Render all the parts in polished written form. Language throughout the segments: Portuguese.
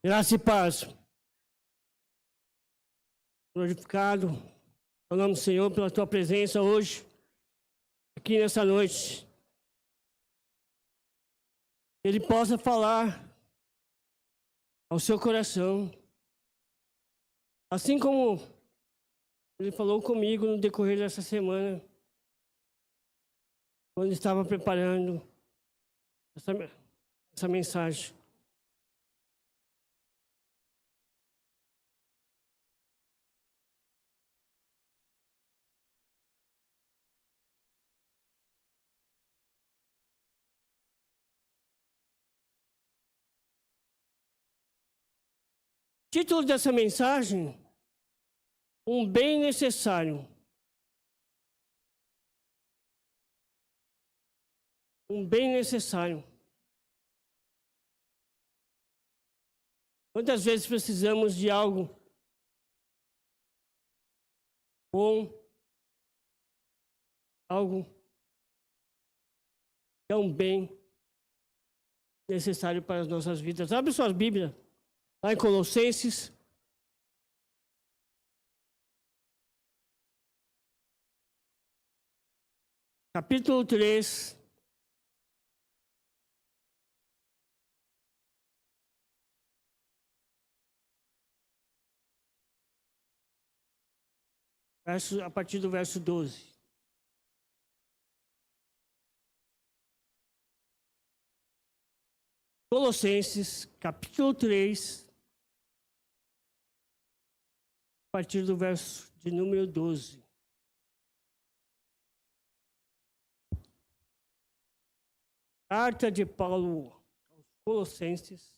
Graça e paz. Glorificado ao nome do Senhor pela tua presença hoje, aqui nessa noite. Ele possa falar ao seu coração, assim como ele falou comigo no decorrer dessa semana, quando estava preparando essa mensagem. Título dessa mensagem: um bem necessário. Um bem necessário. Quantas vezes precisamos de algo bom, algo que é um bem necessário para as nossas vidas? Abre suas Bíblias. Lá em Colossenses, capítulo 3, a partir do verso 12. Colossenses, capítulo 3, a partir do verso de número 12. Carta de Paulo aos Colossenses,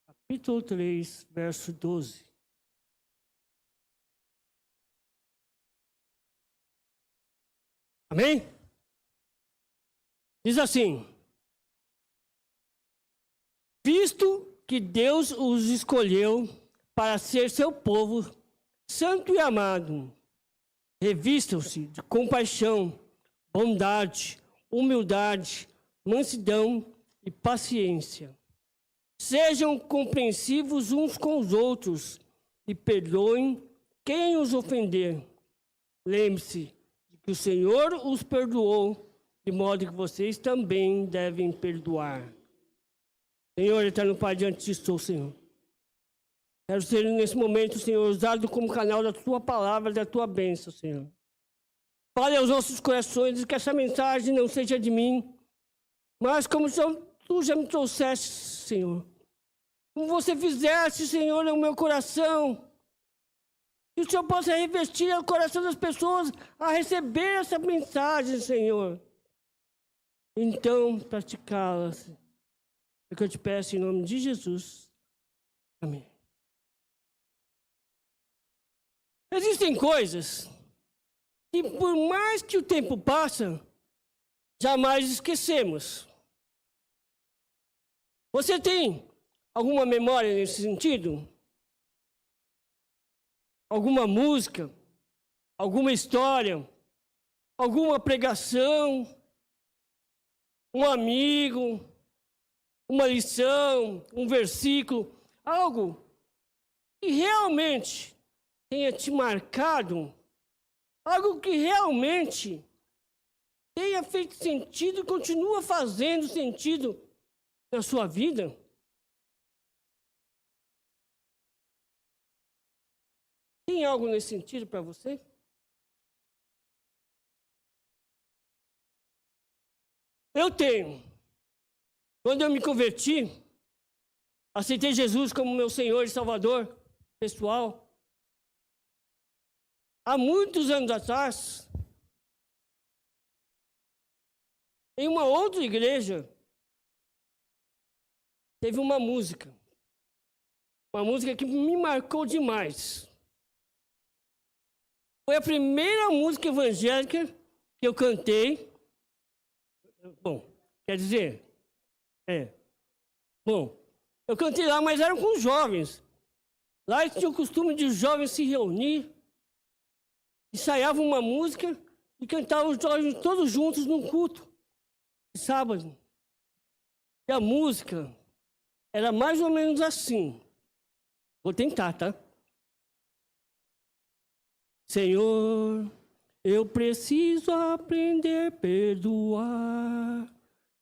capítulo 3, verso 12. Amém? Diz assim: visto que Deus os escolheu para ser seu povo santo e amado, revistam-se de compaixão, bondade, humildade, mansidão e paciência. Sejam compreensivos uns com os outros e perdoem quem os ofender. Lembre-se de que o Senhor os perdoou, de modo que vocês também devem perdoar. Senhor, eterno Pai, diante de ti, Senhor. Quero ser nesse momento, Senhor, usado como canal da tua palavra, da tua bênção, Senhor. Fale aos nossos corações e que essa mensagem não seja de mim, mas como tu já me trouxeste, Senhor. Como você fizeste, Senhor, no meu coração. Que o Senhor possa revestir o coração das pessoas a receber essa mensagem, Senhor. Então, praticá-la. É o que eu te peço em nome de Jesus. Amém. Existem coisas que, por mais que o tempo passa, jamais esquecemos. Você tem alguma memória nesse sentido? Alguma música? Alguma história? Alguma pregação? Um amigo? Uma lição? Um versículo? Algo que realmente tenha te marcado, algo que realmente tenha feito sentido e continua fazendo sentido na sua vida? Tem algo nesse sentido para você? Eu tenho. Quando eu me converti, aceitei Jesus como meu Senhor e Salvador pessoal. Há muitos anos atrás, em uma outra igreja, teve uma música que me marcou demais. Foi a primeira música evangélica que eu cantei. Bom, quer dizer, eu cantei lá, mas eram com jovens. Lá tinha o costume de os jovens se reunir, ensaiavam uma música e cantavam os jovens todos juntos num culto de sábado. E a música era mais ou menos assim. Vou tentar, tá? Senhor, eu preciso aprender a perdoar.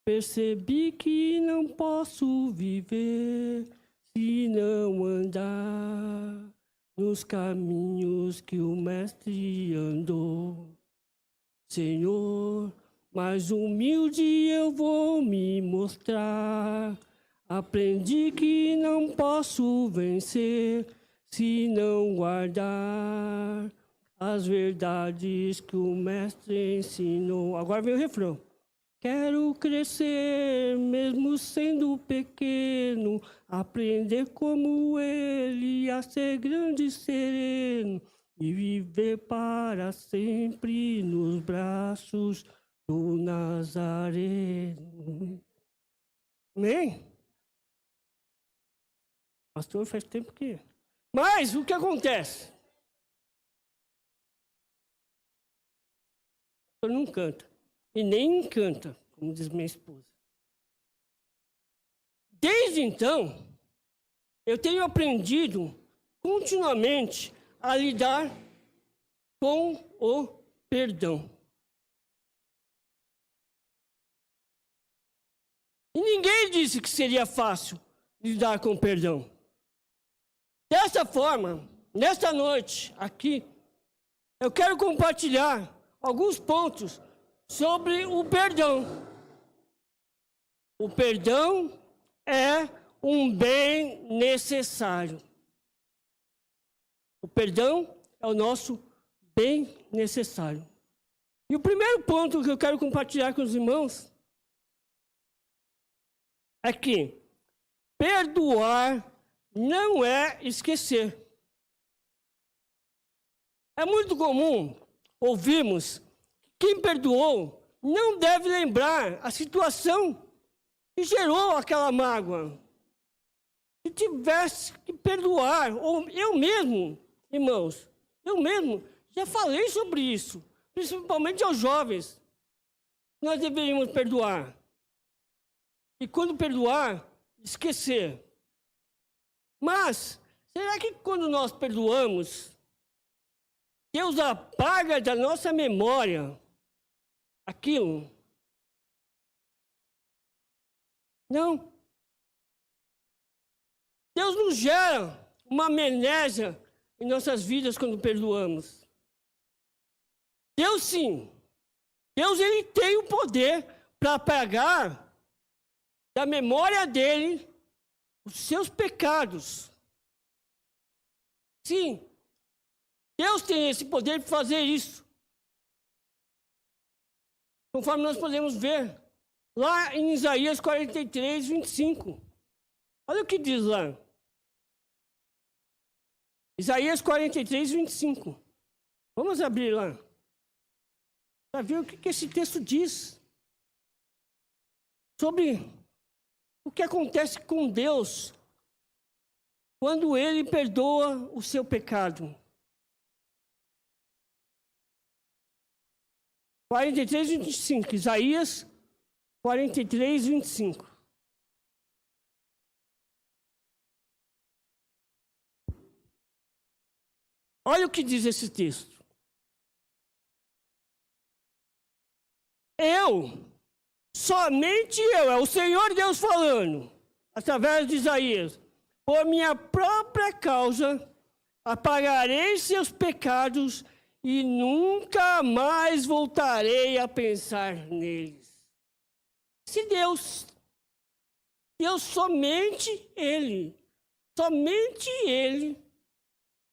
Percebi que não posso viver se não andar nos caminhos que o Mestre andou. Senhor, mais humilde eu vou me mostrar. Aprendi que não posso vencer se não guardar as verdades que o Mestre ensinou. Agora vem o refrão. Quero crescer, mesmo sendo pequeno, aprender como ele, a ser grande e sereno, e viver para sempre nos braços do Nazareno. Amém? Pastor, faz tempo que... Mas o que acontece? O pastor não canta. E nem encanta, como diz minha esposa. Desde então, eu tenho aprendido continuamente a lidar com o perdão. E ninguém disse que seria fácil lidar com o perdão. Dessa forma, nesta noite, aqui, eu quero compartilhar alguns pontos sobre o perdão. O perdão é um bem necessário. O perdão é o nosso bem necessário. E o primeiro ponto que eu quero compartilhar com os irmãos é que perdoar não é esquecer. É muito comum ouvirmos que quem perdoou não deve lembrar a situação que gerou aquela mágoa. Se tivesse que perdoar, ou eu mesmo, irmãos, eu mesmo já falei sobre isso, principalmente aos jovens. Nós deveríamos perdoar. E quando perdoar, esquecer. Mas, será que quando nós perdoamos, Deus apaga da nossa memória aquilo? Não. Deus nos gera uma amnésia em nossas vidas quando perdoamos. Deus sim. Deus ele tem o poder para apagar da memória dele os seus pecados. Sim. Deus tem esse poder de fazer isso. Conforme nós podemos ver lá em Isaías 43, 25. Olha o que diz lá. Isaías 43, 25. Vamos abrir lá. Para ver o que esse texto diz sobre o que acontece com Deus quando Ele perdoa o seu pecado. 43, 25. Isaías 43, 25. Olha o que diz esse texto. Somente eu, é o Senhor Deus falando, através de Isaías, por minha própria causa, apagarei seus pecados e nunca mais voltarei a pensar neles. Se Deus somente Ele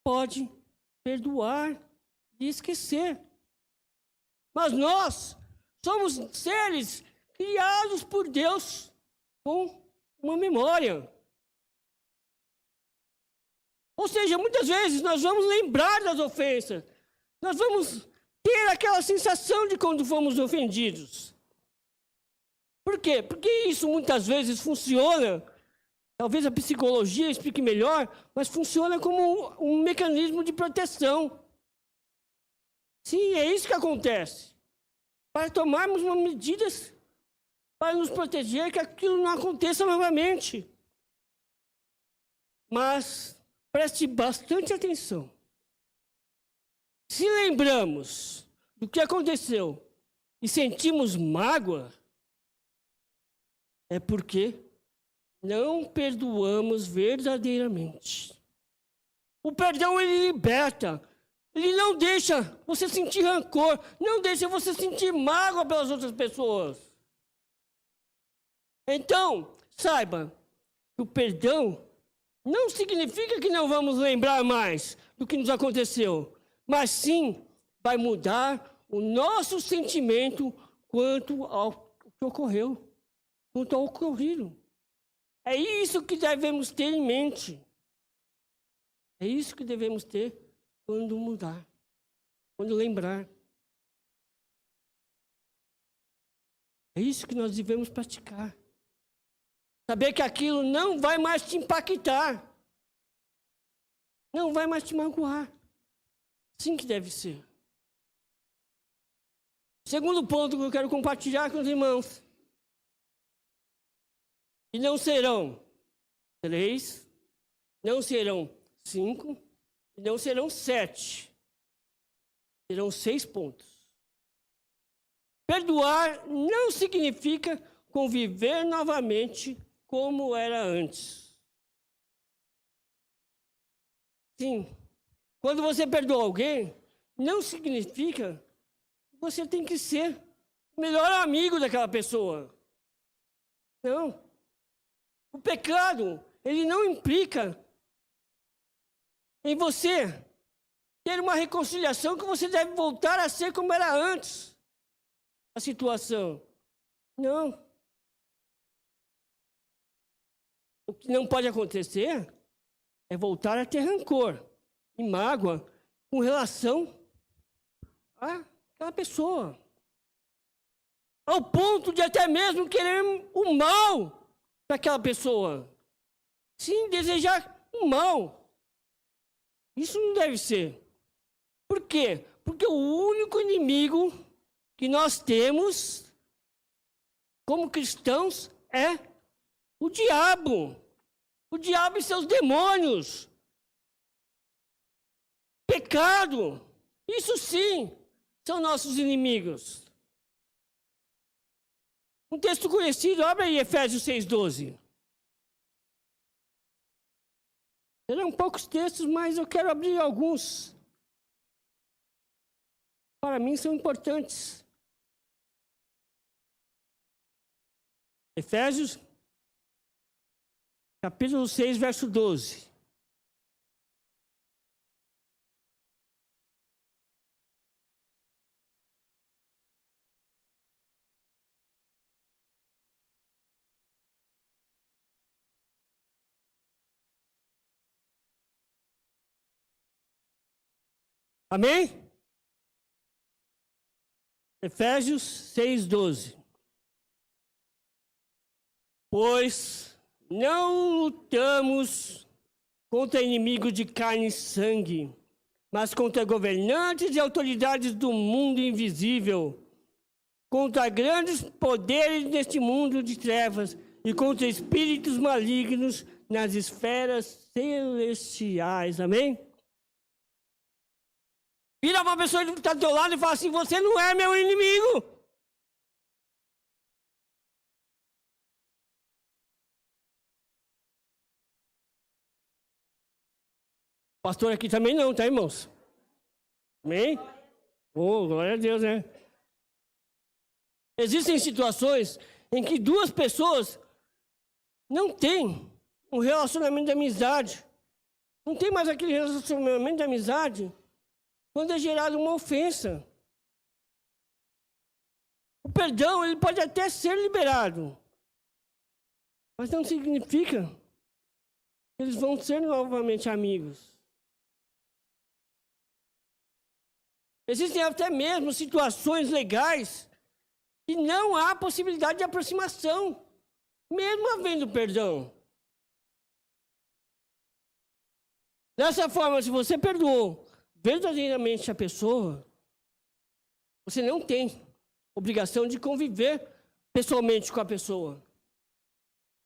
pode perdoar e esquecer. Mas nós somos seres criados por Deus com uma memória. Ou seja, muitas vezes nós vamos lembrar das ofensas. Nós vamos ter aquela sensação de quando fomos ofendidos. Por quê? Porque isso muitas vezes funciona, talvez a psicologia explique melhor, mas funciona como um mecanismo de proteção. Sim, é isso que acontece. Para tomarmos medidas para nos proteger, que aquilo não aconteça novamente. Mas preste bastante atenção. Se lembramos do que aconteceu e sentimos mágoa, é porque não perdoamos verdadeiramente. O perdão, ele liberta. Ele não deixa você sentir rancor, não deixa você sentir mágoa pelas outras pessoas. Então, saiba que o perdão não significa que não vamos lembrar mais do que nos aconteceu, mas sim vai mudar o nosso sentimento quanto ao que ocorreu, quanto ao ocorrido. É isso que devemos ter em mente. É isso que devemos ter quando mudar, quando lembrar. É isso que nós devemos praticar. Saber que aquilo não vai mais te impactar. Não vai mais te magoar. Assim que deve ser. Segundo ponto que eu quero compartilhar com os irmãos. E não serão 3, não serão 5, e não serão 7. Serão 6 pontos. Perdoar não significa conviver novamente como era antes. Sim, quando você perdoa alguém, não significa que você tem que ser o melhor amigo daquela pessoa. Não. O pecado, ele não implica em você ter uma reconciliação que você deve voltar a ser como era antes a situação. Não. O que não pode acontecer é voltar a ter rancor e mágoa com relação àquela pessoa. Ao ponto de até mesmo querer o mal para aquela pessoa. Sim, desejar o mal. Isso não deve ser. Por quê? Porque o único inimigo que nós temos como cristãos é o diabo. O diabo e seus demônios. Pecado. Isso sim são nossos inimigos. Um texto conhecido, abre aí Efésios 6:12. Serão poucos textos, mas eu quero abrir alguns. Para mim são importantes. Efésios, capítulo 6, verso 12. Amém? Efésios 6:12. Pois não lutamos contra inimigos de carne e sangue, mas contra governantes e autoridades do mundo invisível, contra grandes poderes deste mundo de trevas e contra espíritos malignos nas esferas celestiais. Amém? Vira uma pessoa que está do teu lado e fala assim: você não é meu inimigo. Pastor aqui também não, tá, irmãos? Amém? Oh, glória a Deus, né? Existem situações em que duas pessoas não têm um relacionamento de amizade. Não tem mais aquele relacionamento de amizade quando é gerada uma ofensa. O perdão, ele pode até ser liberado, mas não significa que eles vão ser novamente amigos. Existem até mesmo situações legais que não há possibilidade de aproximação, mesmo havendo perdão. Dessa forma, se você perdoou verdadeiramente a pessoa, você não tem obrigação de conviver pessoalmente com a pessoa.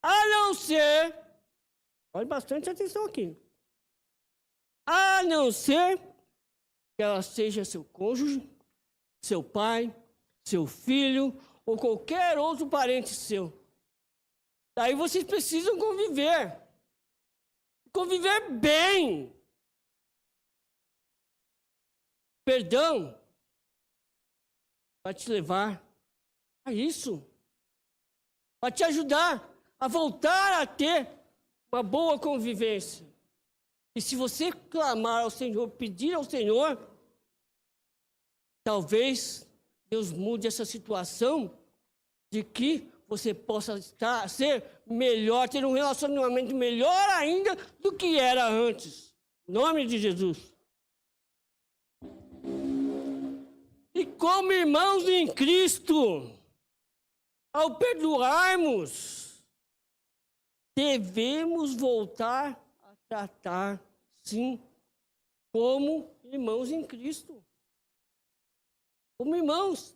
A não ser Olhe bastante atenção aqui. A não ser que ela seja seu cônjuge, seu pai, seu filho ou qualquer outro parente seu. Daí vocês precisam conviver. Conviver bem. Perdão vai te levar a isso. Vai te ajudar a voltar a ter uma boa convivência. E se você clamar ao Senhor, pedir ao Senhor, talvez Deus mude essa situação de que você possa ser melhor, ter um relacionamento melhor ainda do que era antes. Em nome de Jesus. E como irmãos em Cristo, ao perdoarmos, devemos voltar a tratar, sim, como irmãos em Cristo. Como irmãos.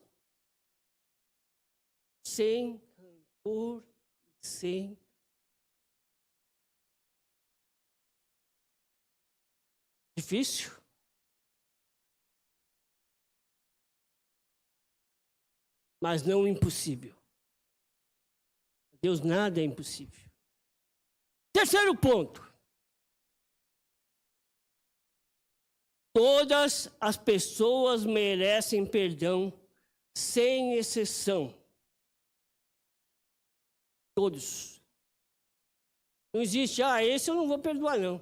Sem rancor, sem difícil. Mas não impossível. Deus nada é impossível. Terceiro ponto. Todas as pessoas merecem perdão, sem exceção. Todos. Não existe, esse eu não vou perdoar, não.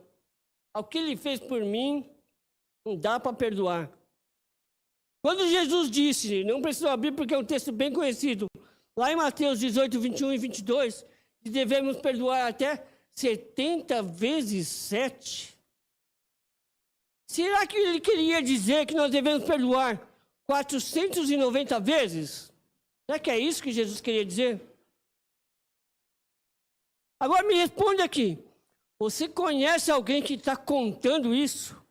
O que ele fez por mim, não dá para perdoar. Quando Jesus disse, não precisa abrir porque é um texto bem conhecido, lá em Mateus 18, 21 e 22, que devemos perdoar até 70 vezes 7. Será que ele queria dizer que nós devemos perdoar 490 vezes? Será que é isso que Jesus queria dizer? Agora me responde aqui. Você conhece alguém que está contando isso?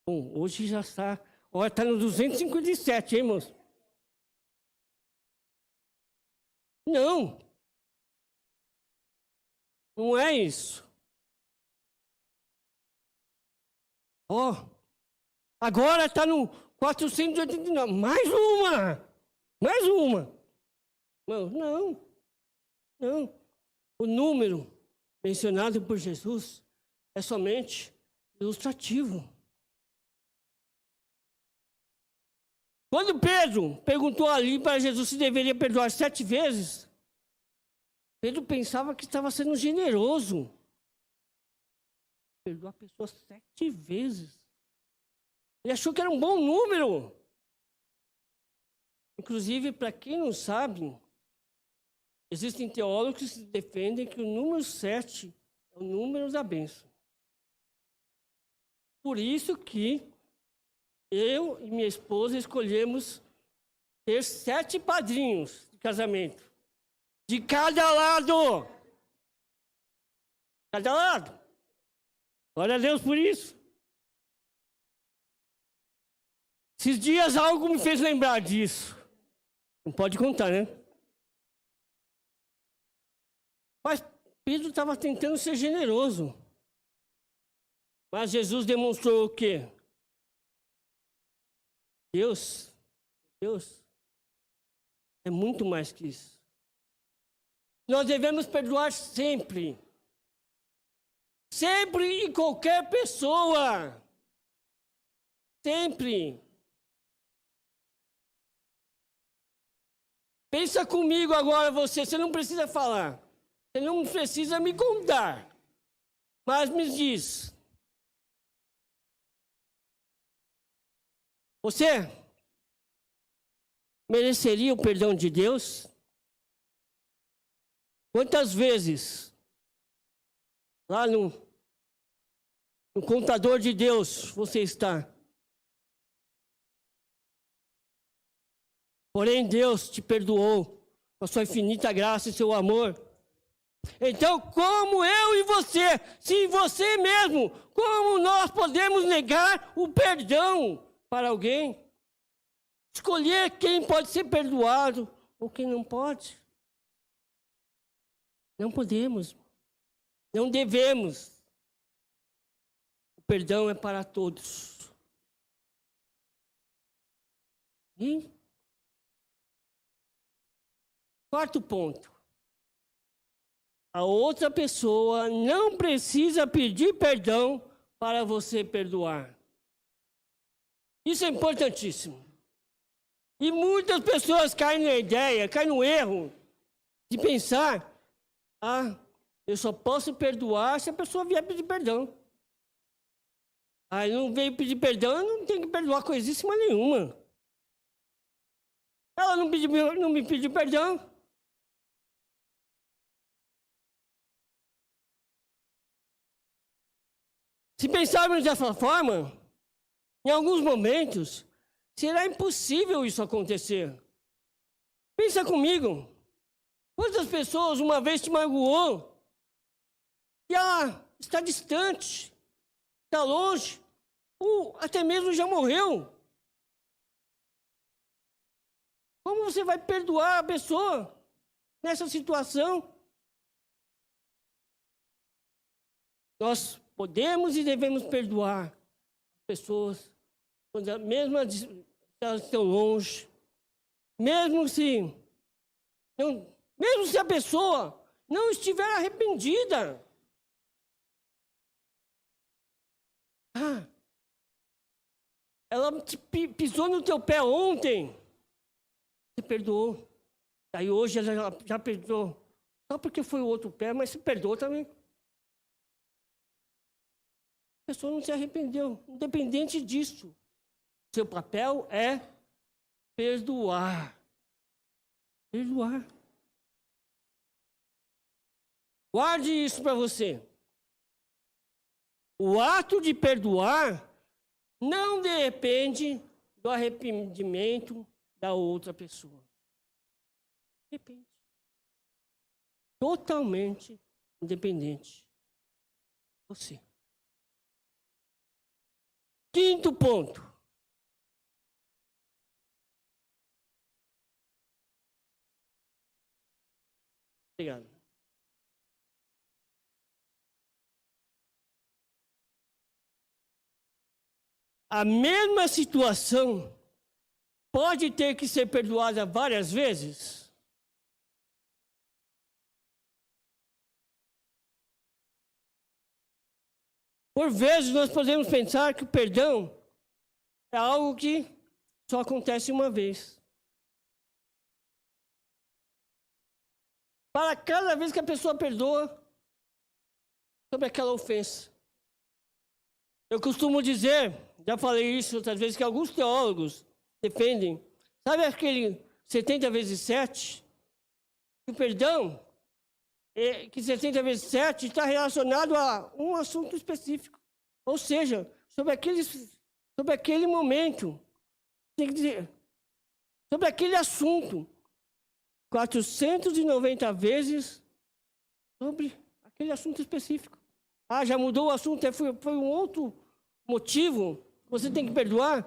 Bom, hoje já está. Olha, está no 257, hein, moço? Não. Não é isso. Agora está no 489. Mais uma. Mais uma. Não. O número mencionado por Jesus é somente ilustrativo. Quando Pedro perguntou ali para Jesus se deveria perdoar 7 vezes, Pedro pensava que estava sendo generoso. Perdoar a pessoa 7 vezes. Ele achou que era um bom número. Inclusive, para quem não sabe, existem teólogos que defendem que o número 7 é o número da bênção. Por isso que eu e minha esposa escolhemos ter 7 padrinhos de casamento. De cada lado. Cada lado. Glória a Deus por isso. Esses dias algo me fez lembrar disso. Não pode contar, né? Mas Pedro estava tentando ser generoso. Mas Jesus demonstrou o quê? Deus é muito mais que isso. Nós devemos perdoar sempre. Sempre e qualquer pessoa. Sempre. Pensa comigo agora você não precisa falar. Você não precisa me contar. Mas me diz. Você mereceria o perdão de Deus? Quantas vezes lá no contador de Deus você está? Porém, Deus te perdoou com a sua infinita graça e seu amor. Então, como eu e você, se você mesmo, como nós podemos negar o perdão para alguém? Escolher quem pode ser perdoado ou quem não pode. Não podemos. Não devemos. O perdão é para todos. E quarto ponto. A outra pessoa não precisa pedir perdão para você perdoar. Isso é importantíssimo. E muitas pessoas caem na ideia, caem no erro de pensar: eu só posso perdoar se a pessoa vier pedir perdão. Não veio pedir perdão, eu não tenho que perdoar coisíssima nenhuma. Ela não me pediu perdão. Se pensarmos dessa forma, em alguns momentos, será impossível isso acontecer. Pensa comigo. Quantas pessoas uma vez te magoou e ela está distante, está longe, ou até mesmo já morreu? Como você vai perdoar a pessoa nessa situação? Nós podemos e devemos perdoar pessoas, mesmo elas estão longe, mesmo se a pessoa não estiver arrependida. Ela pisou no teu pé ontem, você perdoou. Aí hoje ela já perdoou, só porque foi o outro pé, mas se perdoou também. A pessoa não se arrependeu, independente disso. Seu papel é perdoar. Perdoar. Guarde isso para você. O ato de perdoar não depende do arrependimento da outra pessoa. Depende. Totalmente independente. Você. Quinto ponto. Obrigado. A mesma situação pode ter que ser perdoada várias vezes? Por vezes nós podemos pensar que o perdão é algo que só acontece uma vez. Para cada vez que a pessoa perdoa sobre aquela ofensa. Eu costumo dizer, já falei isso outras vezes, que alguns teólogos defendem, sabe aquele 70 vezes 7? O perdão, que 70 vezes 7 está relacionado a um assunto específico. Ou seja, sobre aquele momento, tem que dizer, sobre aquele assunto, 490 vezes sobre aquele assunto específico. Já mudou o assunto, foi um outro motivo, você tem que perdoar,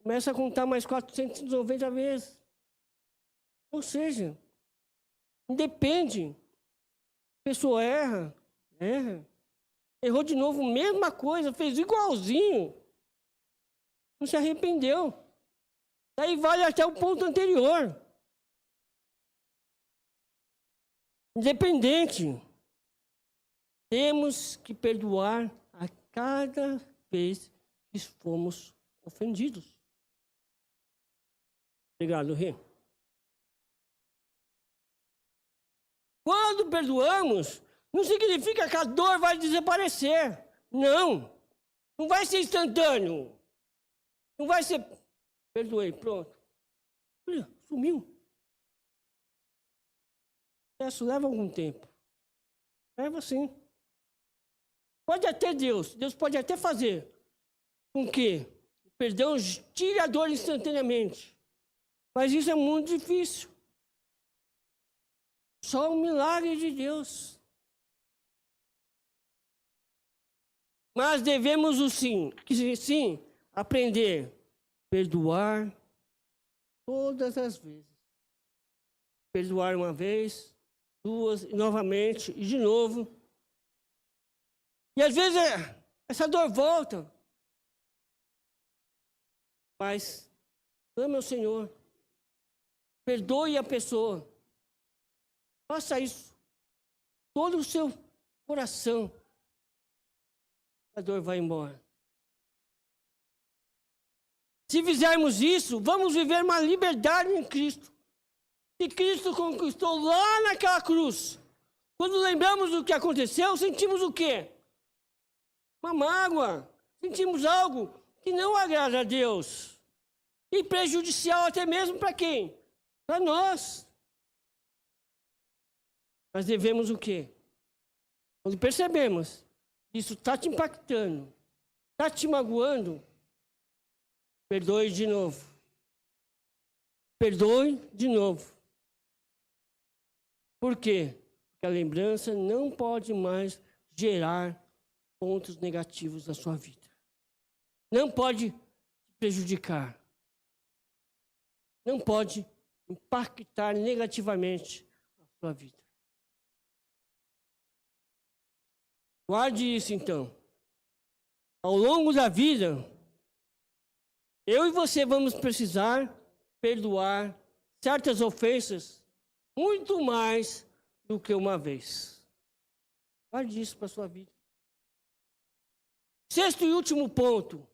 começa a contar mais 490 vezes. Ou seja, independe. A pessoa erra, errou de novo, mesma coisa, fez igualzinho, não se arrependeu. Daí vale até o ponto anterior. Independente, temos que perdoar a cada vez que fomos ofendidos. Obrigado, Rê. Quando perdoamos, não significa que a dor vai desaparecer. Não. Não vai ser instantâneo. Não vai ser... Perdoei, pronto. Olha, sumiu. Isso leva algum tempo. Leva sim. Pode até Deus pode até fazer com que o perdão tire a dor instantaneamente. Mas isso é muito difícil. Só um milagre de Deus. Mas devemos sim aprender a perdoar todas as vezes. Perdoar uma vez, duas, e novamente, e de novo. E às vezes essa dor volta. Mas ame ao Senhor. Perdoe a pessoa. Faça isso. Todo o seu coração. A dor vai embora. Se fizermos isso, vamos viver uma liberdade em Cristo. Que Cristo conquistou lá naquela cruz. Quando lembramos do que aconteceu, sentimos o quê? Uma mágoa. Sentimos algo que não agrada a Deus. E prejudicial até mesmo para quem? Para nós. Mas devemos o quê? Quando percebemos que isso está te impactando, está te magoando, perdoe de novo. Perdoe de novo. Por quê? Porque a lembrança não pode mais gerar pontos negativos na sua vida. Não pode prejudicar. Não pode impactar negativamente a sua vida. Guarde isso, então. Ao longo da vida, eu e você vamos precisar perdoar certas ofensas muito mais do que uma vez. Guarde isso para a sua vida. Sexto e último ponto.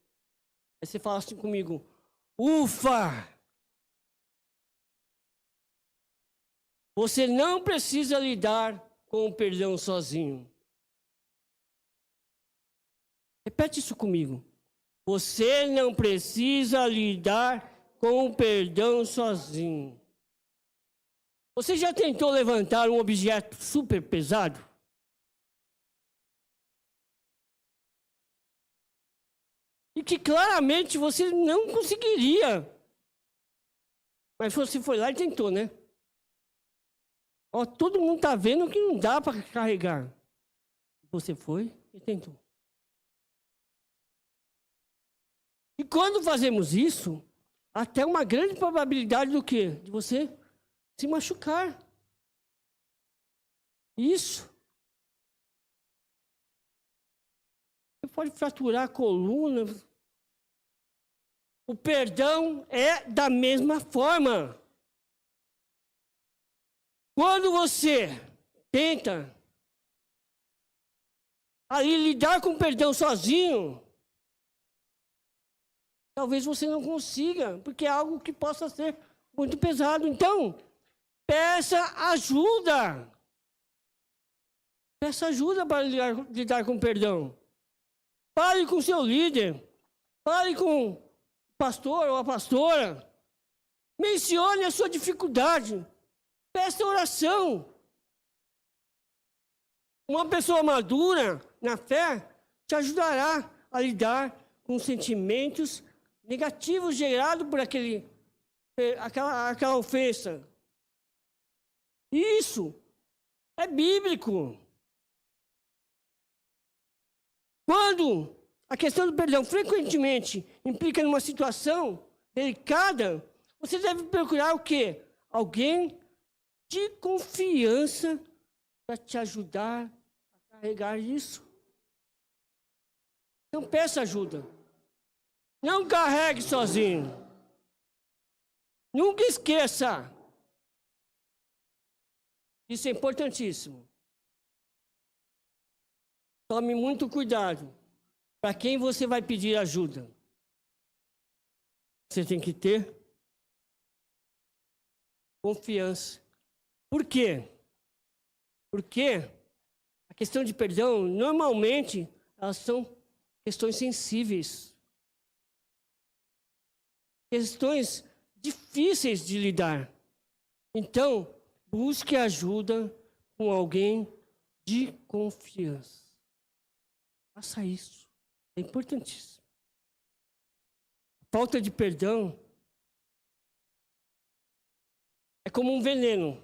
Aí você fala assim comigo. Ufa! Você não precisa lidar com o perdão sozinho. Repete isso comigo. Você não precisa lidar com o perdão sozinho. Você já tentou levantar um objeto super pesado? E que claramente você não conseguiria. Mas você foi lá e tentou, né? Ó, todo mundo está vendo que não dá para carregar. Você foi e tentou. E quando fazemos isso, até uma grande probabilidade do quê? De você se machucar. Isso. Você pode fraturar a coluna. O perdão é da mesma forma. Quando você tenta ali lidar com o perdão sozinho, talvez você não consiga, porque é algo que possa ser muito pesado. Então, peça ajuda. Peça ajuda para lidar com o perdão. Fale com seu líder. Fale com o pastor ou a pastora. Mencione a sua dificuldade. Peça oração. Uma pessoa madura na fé te ajudará a lidar com os sentimentos negativos gerados por aquela ofensa. Isso é bíblico. Quando a questão do perdão frequentemente implica numa situação delicada, você deve procurar o quê? Alguém de confiança para te ajudar a carregar isso. Então peça ajuda. Não carregue sozinho. Nunca esqueça. Isso é importantíssimo. Tome muito cuidado. Para quem você vai pedir ajuda? Você tem que ter confiança. Por quê? Porque a questão de perdão, normalmente, elas são questões sensíveis. Questões difíceis de lidar. Então, busque ajuda com alguém de confiança. Faça isso. É importantíssimo. Falta de perdão é como um veneno.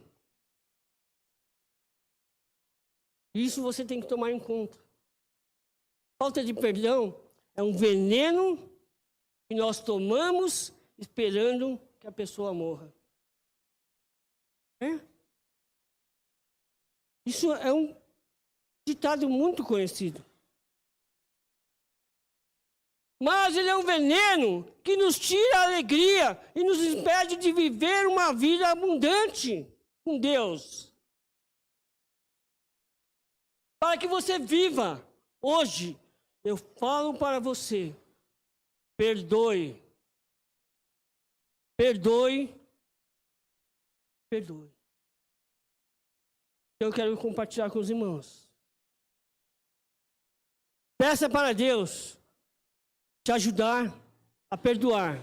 Isso você tem que tomar em conta. Falta de perdão é um veneno que nós tomamos esperando que a pessoa morra. É? Isso é um ditado muito conhecido. Mas ele é um veneno que nos tira a alegria e nos impede de viver uma vida abundante com Deus. Para que você viva hoje, eu falo para você, perdoe. Perdoe. Perdoe. Eu quero compartilhar com os irmãos. Peça para Deus te ajudar a perdoar.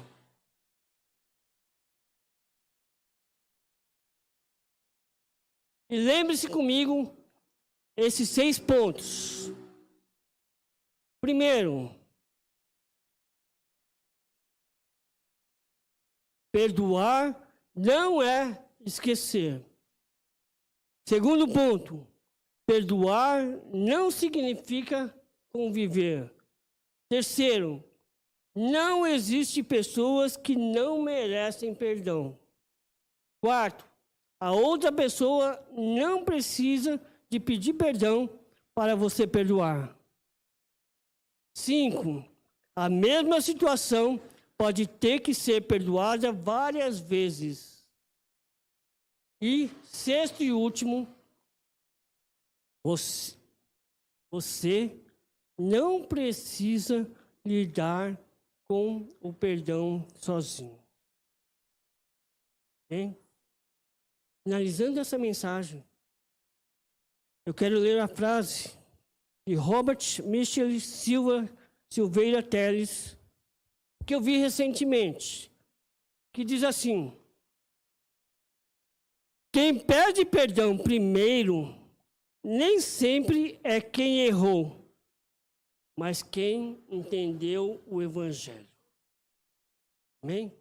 E lembre-se comigo esses 6 pontos. Primeiro, perdoar não é esquecer. Segundo ponto, perdoar não significa conviver. Terceiro, não existe pessoas que não merecem perdão. Quarto, a outra pessoa não precisa de pedir perdão para você perdoar. 5, a mesma situação pode ter que ser perdoada várias vezes. E sexto e último, você não precisa lidar com o perdão sozinho. Bem, finalizando essa mensagem, eu quero ler a frase de Robert Michel Silveira Teles, que eu vi recentemente, que diz assim: quem pede perdão primeiro nem sempre é quem errou, mas quem entendeu o Evangelho. Amém?